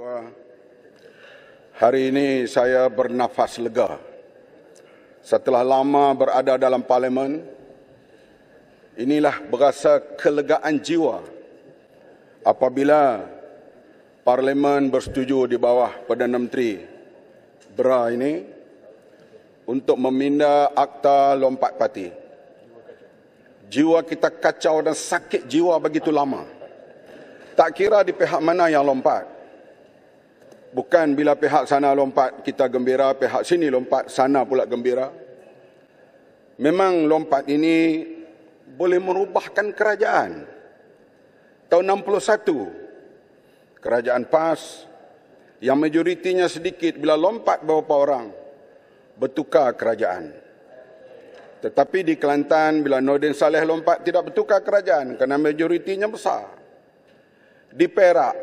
Ketua, hari ini saya bernafas lega. Setelah lama berada dalam parlimen, inilah berasa kelegaan jiwa apabila parlimen bersetuju di bawah Perdana Menteri BRA ini untuk meminda Akta Lompat Parti. Jiwa kita kacau dan sakit jiwa begitu lama. Tak kira di pihak mana yang lompat. Bukan bila pihak sana lompat kita gembira, pihak sini lompat sana pula gembira. Memang lompat ini boleh merubahkan kerajaan. Tahun 61, kerajaan PAS yang majoritinya sedikit bila lompat beberapa orang bertukar kerajaan. Tetapi di Kelantan bila Nordin Saleh lompat tidak bertukar kerajaan kerana majoritinya besar. Di Perak,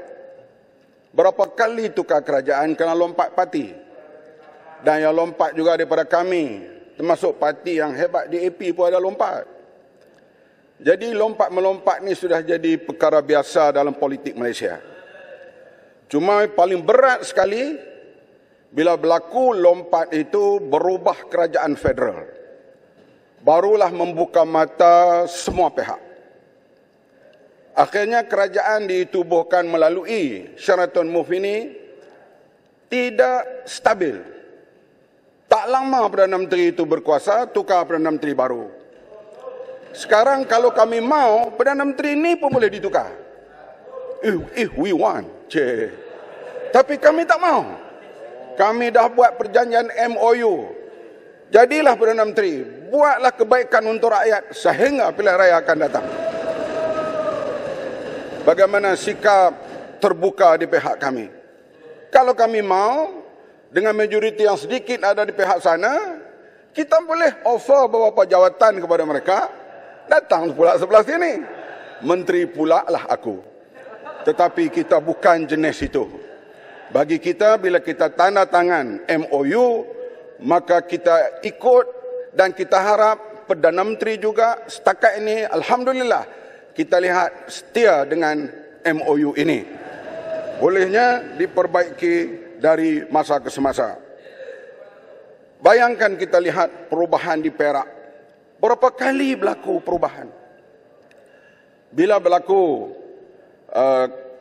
berapa kali tukar kerajaan kerana lompat parti. Dan yang lompat juga daripada kami, termasuk parti yang hebat di AP pun ada lompat. Jadi lompat-melompat ni sudah jadi perkara biasa dalam politik Malaysia. Cuma paling berat sekali bila berlaku lompat itu berubah kerajaan federal. Barulah membuka mata semua pihak. Akhirnya kerajaan ditubuhkan melalui Sheraton Move ini tidak stabil. Tak lama Perdana Menteri itu berkuasa, tukar Perdana Menteri baru. Sekarang kalau kami mau, Perdana Menteri ini pun boleh ditukar. If we want. Tapi kami tak mau. Kami dah buat perjanjian MOU. Jadilah Perdana Menteri, buatlah kebaikan untuk rakyat sehingga pilihan raya akan datang. Bagaimana sikap terbuka di pihak kami? Kalau kami mau, dengan majoriti yang sedikit ada di pihak sana, kita boleh offer beberapa jawatan kepada mereka, datang pula sebelah sini. Menteri pula lah aku. Tetapi kita bukan jenis itu. Bagi kita, bila kita tanda tangan MOU, maka kita ikut dan kita harap Perdana Menteri juga setakat ini, Alhamdulillah, kita lihat setia dengan MOU ini. Bolehnya diperbaiki dari masa ke semasa. Bayangkan kita lihat perubahan di Perak. Berapa kali berlaku perubahan? Bila berlaku,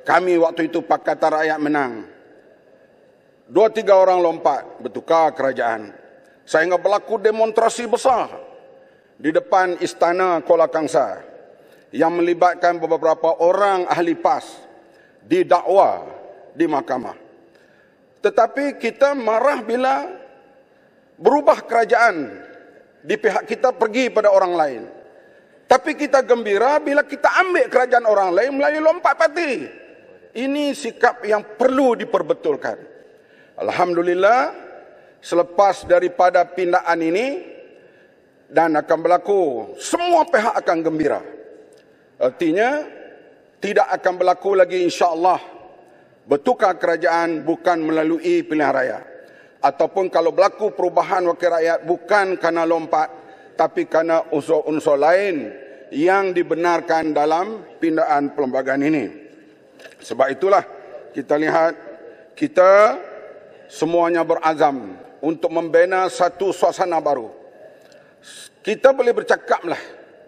kami waktu itu Pakatan Rakyat menang. 2-3 orang lompat, bertukar kerajaan. Sehingga berlaku demonstrasi besar di depan Istana Kuala Kangsar yang melibatkan beberapa orang ahli PAS didakwa di mahkamah. Tetapi kita marah bila berubah kerajaan di pihak kita pergi pada orang lain. Tapi kita gembira bila kita ambil kerajaan orang lain melalui lompat parti. Ini sikap yang perlu diperbetulkan. Alhamdulillah, selepas daripada pindaan ini dan akan berlaku, semua pihak akan gembira. Artinya, tidak akan berlaku lagi insya-Allah bertukar kerajaan bukan melalui pilihan raya. Ataupun kalau berlaku perubahan wakil rakyat bukan kerana lompat, tapi kerana unsur-unsur lain yang dibenarkan dalam pindaan perlembagaan ini. Sebab itulah kita lihat, kita semuanya berazam untuk membina satu suasana baru. Kita boleh bercakaplah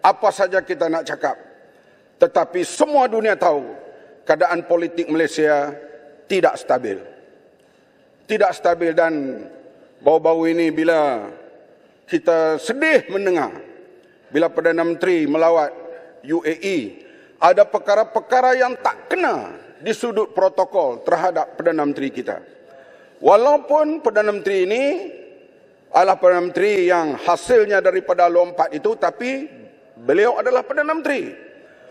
apa saja kita nak cakap. Tetapi semua dunia tahu keadaan politik Malaysia tidak stabil. Tidak stabil dan baru-baru ini bila kita sedih mendengar bila Perdana Menteri melawat UAE, ada perkara-perkara yang tak kena di sudut protokol terhadap Perdana Menteri kita. Walaupun Perdana Menteri ini adalah Perdana Menteri yang hasilnya daripada lompat itu, tapi beliau adalah Perdana Menteri.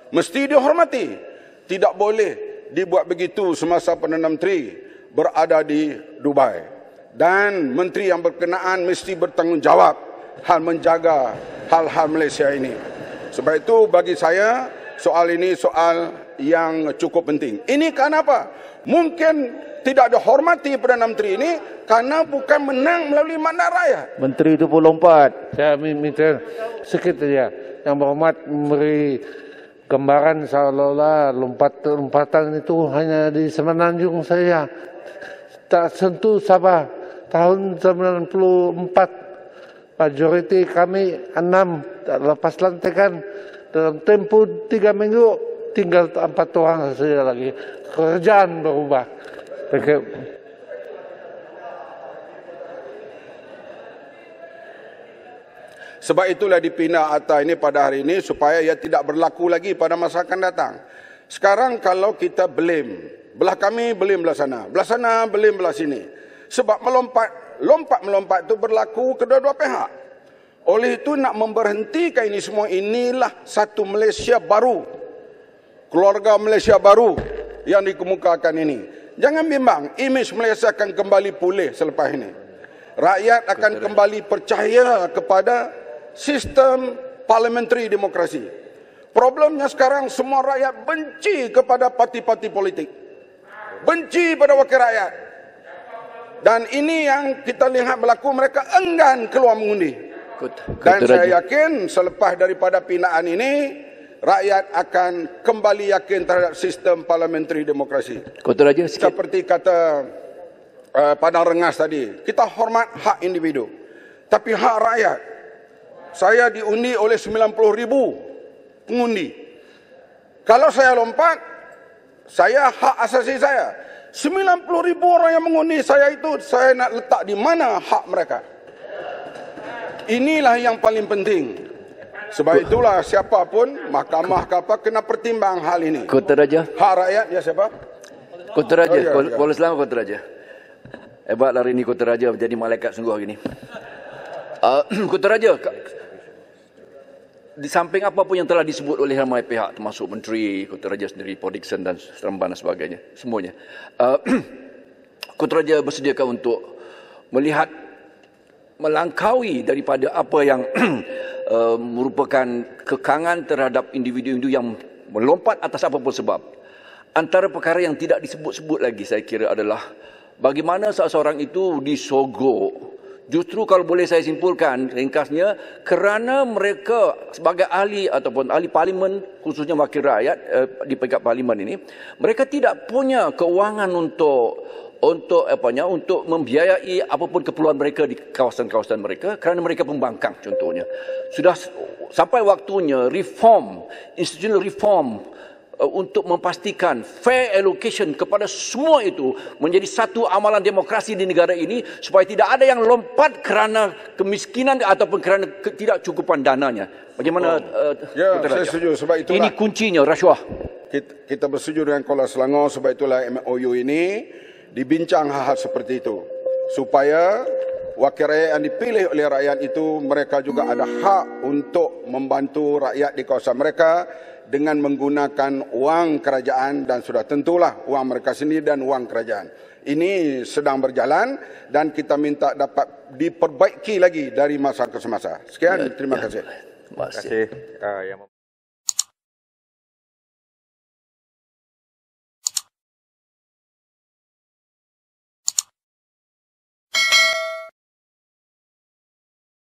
Mesti dihormati. Tidak boleh dibuat begitu semasa Perdana Menteri berada di Dubai. Dan menteri yang berkenaan mesti bertanggungjawab hal menjaga hal-hal Malaysia ini. Sebab itu bagi saya soal ini soal yang cukup penting. Ini kenapa? Mungkin tidak dihormati Perdana Menteri ini karena bukan menang melalui mandat rakyat. Menteri itu pun lompat. Saya minta Sekretariat yang berhormat memberi Gambaran seolah-olah lompatan itu hanya di Semenanjung saja. Tak sentuh Sabah. Tahun 94, majoriti kami 6 lepas lantikan. Dalam tempo 3 minggu, tinggal 4 orang saja lagi. Kerjaan berubah. Sebab itulah dipindah Atta ini pada hari ini supaya ia tidak berlaku lagi pada masa akan datang. Sekarang kalau kita blame, belah kami blame belah sana blame belah sini. Sebab melompat itu berlaku kedua-dua pihak. Oleh itu nak memberhentikan ini semua, inilah satu Malaysia baru. Keluarga Malaysia baru yang dikemukakan ini. Jangan bimbang, imej Malaysia akan kembali pulih selepas ini. Rakyat akan kembali percaya kepada sistem parliamentary demokrasi. Problemnya sekarang semua rakyat benci kepada parti-parti politik. Benci pada wakil rakyat. Dan ini yang kita lihat berlaku, mereka enggan keluar mengundi. Dan saya yakin selepas daripada pindaan ini, rakyat akan kembali yakin terhadap sistem parliamentary demokrasi. Seperti kata Padang Rengas tadi, kita hormat hak individu. Tapi hak rakyat, saya diundi oleh 90,000 pengundi. Kalau saya lompat, saya hak asasi saya. 90,000 orang yang mengundi saya itu, saya nak letak di mana hak mereka? Inilah yang paling penting. Sebab itulah siapapun, mahkamah apa kena pertimbang hal ini. Kota Raja. Hak rakyat, ya siapa? Kota Raja, Kuala Selangor Kota Raja. Hebat hari ini Kota Raja menjadi malaikat sungguh hari ini. Kota Raja, di samping apa pun yang telah disebut oleh ramai pihak, termasuk Menteri Kota Raja sendiri, Paul Dickson dan Seremban dan sebagainya, semuanya. Kota Raja bersediakah untuk melihat, melangkaui daripada apa yang merupakan kekangan terhadap individu-individu yang melompat atas apapun sebab. Antara perkara yang tidak disebut-sebut lagi saya kira adalah bagaimana seseorang itu disogok. Justru kalau boleh saya simpulkan ringkasnya, kerana mereka sebagai ahli ataupun ahli parlimen, khususnya wakil rakyat di peringkat parlimen ini, mereka tidak punya keuangan untuk membiayai apapun keperluan mereka di kawasan-kawasan mereka kerana mereka pembangkang contohnya. Sudah sampai waktunya reform, institutional reform untuk memastikan fair allocation kepada semua itu menjadi satu amalan demokrasi di negara ini supaya tidak ada yang lompat kerana kemiskinan ataupun kerana ketidakcukupan dananya. Bagaimana? Saya setuju. Sebab itulah ini kuncinya, rasuah. Kita bersetuju dengan Kuala Selangor. Sebab itulah MOU ini dibincang hal-hal seperti itu supaya wakil rakyat yang dipilih oleh rakyat itu mereka juga ada hak untuk membantu rakyat di kawasan mereka dengan menggunakan wang kerajaan dan sudah tentulah wang mereka sendiri dan wang kerajaan. Ini sedang berjalan dan kita minta dapat diperbaiki lagi dari masa ke semasa. Sekian, terima kasih. Terima kasih.